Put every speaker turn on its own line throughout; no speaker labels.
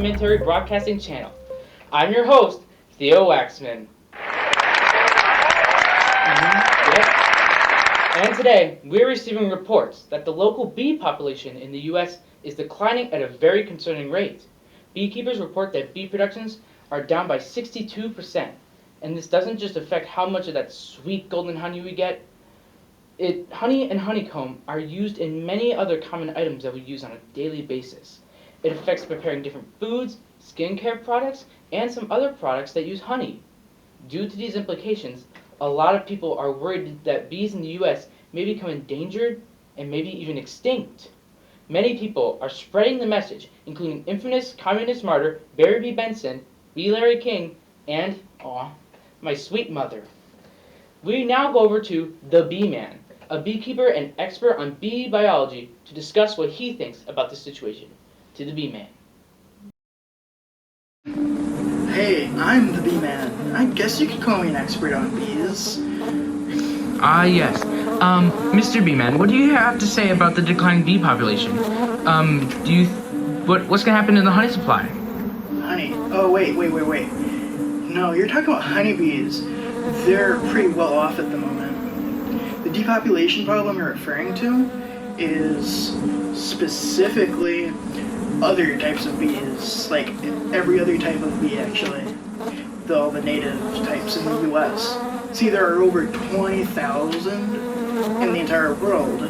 documentary broadcasting channel. I'm your host, Theo Waxman. Yep. And today, we're receiving reports that the local bee population in the U.S. is declining at a very concerning rate. Beekeepers report that bee productions are down by 62%. And this doesn't just affect how much of that sweet golden honey we get. Honey and honeycomb are used in many other common items that we use on a daily basis. It affects preparing different foods, skincare products, and some other products that use honey. Due to these implications, a lot of people are worried that bees in the U.S. may become endangered and maybe even extinct. Many people are spreading the message, including infamous communist martyr Barry B. Benson, B. Larry King, and, my sweet mother. We now go over to the Bee Man, a beekeeper and expert on bee biology, to discuss what he thinks about the situation. To the Bee Man.
Hey, I'm the Bee Man. I guess you could call me an expert on bees.
Yes. Mr. Bee Man, what do you have to say about the declining bee population? What's gonna happen to the honey supply?
Honey? Oh, wait. No, you're talking about honeybees. They're pretty well off at the moment. The depopulation problem you're referring to is specifically other types of bees, like every other type of bee actually, though the native types in the US. See, there are over 20,000 in the entire world,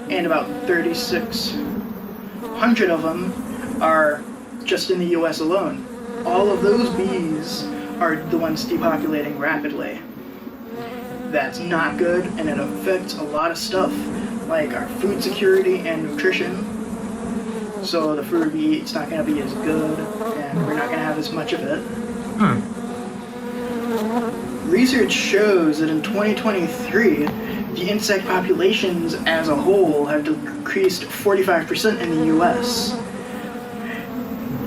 and about 3,600 of them are just in the US alone. All of those bees are the ones depopulating rapidly. That's not good, and it affects a lot of stuff, like our food security and nutrition. So the food we eat is not going to be as good, and we're not going to have as much of it. Research shows that in 2023, the insect populations as a whole have decreased 45% in the US.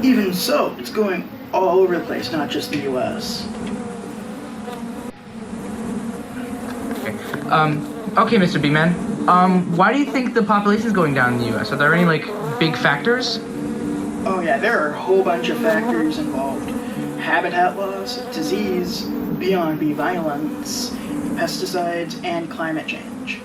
Even so, it's going all over the place, not just the US.
Okay, Mr. Bee Man. Why do you think the population is going down in the U.S.? Are there any, big factors?
Oh yeah, there are a whole bunch of factors involved. Habitat loss, disease, bee-on-bee violence, pesticides, and climate change.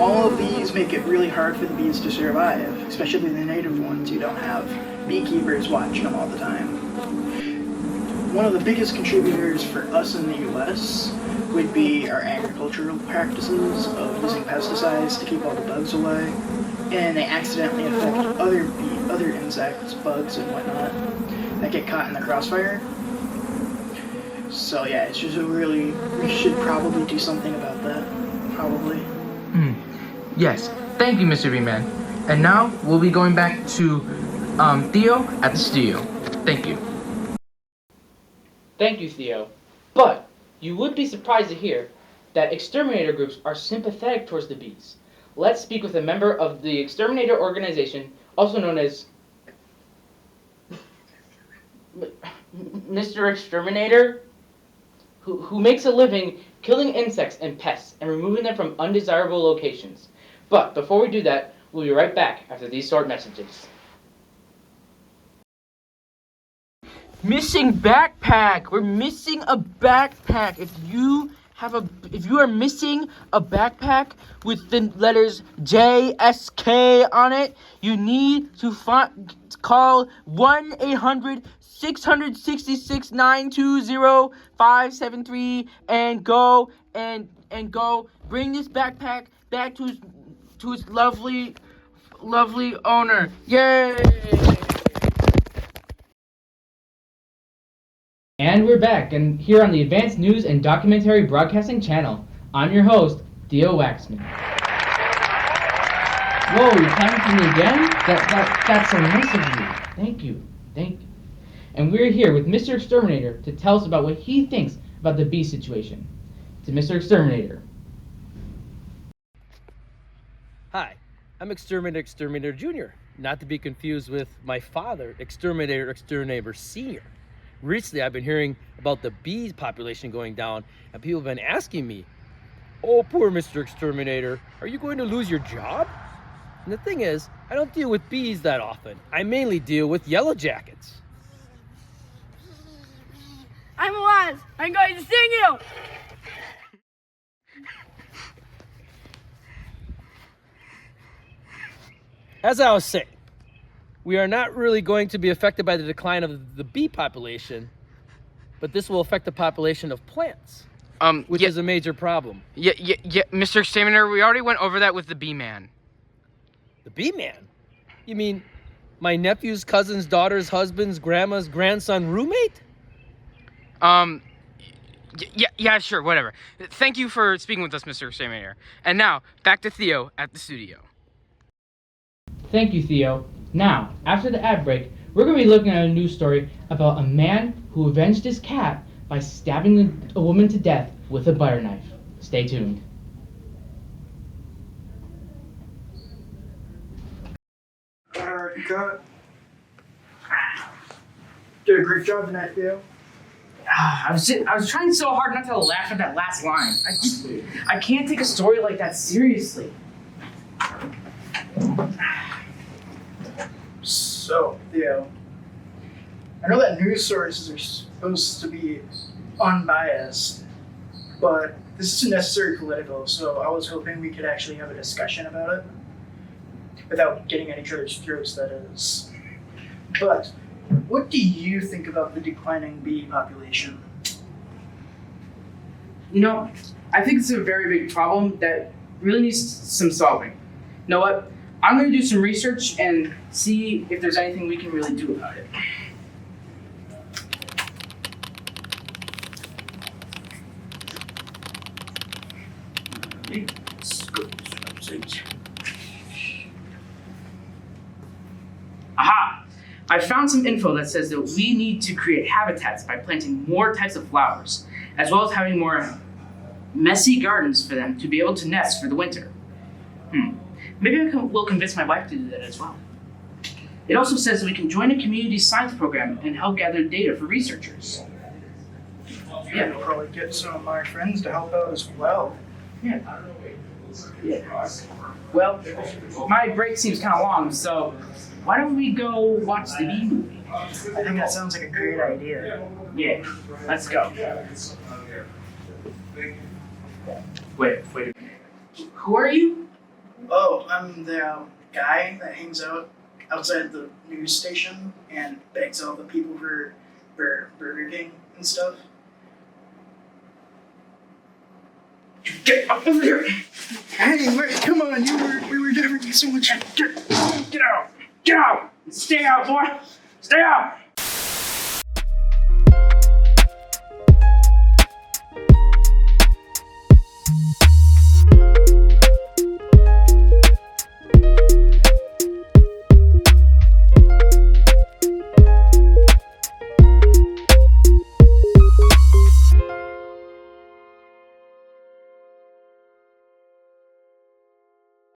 All of these make it really hard for the bees to survive, especially the native ones who don't have beekeepers watching them all the time. One of the biggest contributors for us in the US would be our agricultural practices of using pesticides to keep all the bugs away, and they accidentally affect other insects, bugs, and whatnot that get caught in the crossfire. So yeah, it's just we should probably do something about that, probably.
Yes, thank you, Mr. Bee Man. And now we'll be going back to Theo at the studio. Thank you. Thank you, Theo. But you would be surprised to hear that exterminator groups are sympathetic towards the bees. Let's speak with a member of the exterminator organization, also known as Mr. Exterminator, who makes a living killing insects and pests and removing them from undesirable locations. But before we do that, we'll be right back after these short messages. Missing backpack. We're missing a backpack. If you are missing a backpack with the letters JSK on it, you need to call 1-800-666-920-573 and go bring this backpack back to its lovely owner. Yay! And we're back, and here on the Advanced News and Documentary Broadcasting Channel, I'm your host, Theo Waxman. Whoa, you're clapping for me again? That's so nice of you. Thank you. And we're here with Mr. Exterminator to tell us about what he thinks about the bee situation. To Mr. Exterminator.
Hi, I'm Exterminator Jr., not to be confused with my father, Exterminator Sr. Recently, I've been hearing about the bees population going down, and people have been asking me, "Oh, poor Mr. Exterminator, are you going to lose your job?" And the thing is, I don't deal with bees that often. I mainly deal with yellow jackets.
I'm Elias. I'm going to sing you.
As I was saying, we are not really going to be affected by the decline of the bee population, but this will affect the population of plants, which is a major problem.
Yeah, Mr. Exterminator, we already went over that with the bee man.
The bee man? You mean my nephew's cousin's daughter's husband's grandma's grandson roommate?
Yeah, sure, whatever. Thank you for speaking with us, Mr. Exterminator. And now, back to Theo at the studio.
Thank you, Theo. Now, after the ad break, we're going to be looking at a news story about a man who avenged his cat by stabbing a woman to death with a butter knife. Stay tuned.
Alright, cut. Did a great job tonight, Theo.
I was trying so hard not to laugh at that last line. I can't take a story like that seriously.
So, Theo, I know that news sources are supposed to be unbiased, but this is necessary political, so I was hoping we could actually have a discussion about it without getting at each other's throats, that is. But what do you think about the declining bee population?
You know, I think it's a very big problem that really needs some solving. You know what? I'm going to do some research and see if there's anything we can really do about it. Let's go to this website. Aha! I found some info that says that we need to create habitats by planting more types of flowers, as well as having more messy gardens for them to be able to nest for the winter. Maybe we'll convince my wife to do that as well. It also says that we can join a community science program and help gather data for researchers.
Yeah, I'll probably get some of my friends to help out as well.
Yeah. Well, my break seems kind of long, so why don't we go watch the bee movie?
I think that sounds like a great idea.
Yeah, let's go. Wait a minute. Who are you?
Oh, I'm the guy that hangs out outside the news station and begs all the people for Burger King and stuff.
Get up over here!
Hey, wait, come on, we were having so much.
Get out! Get out! Stay out, boy! Stay out!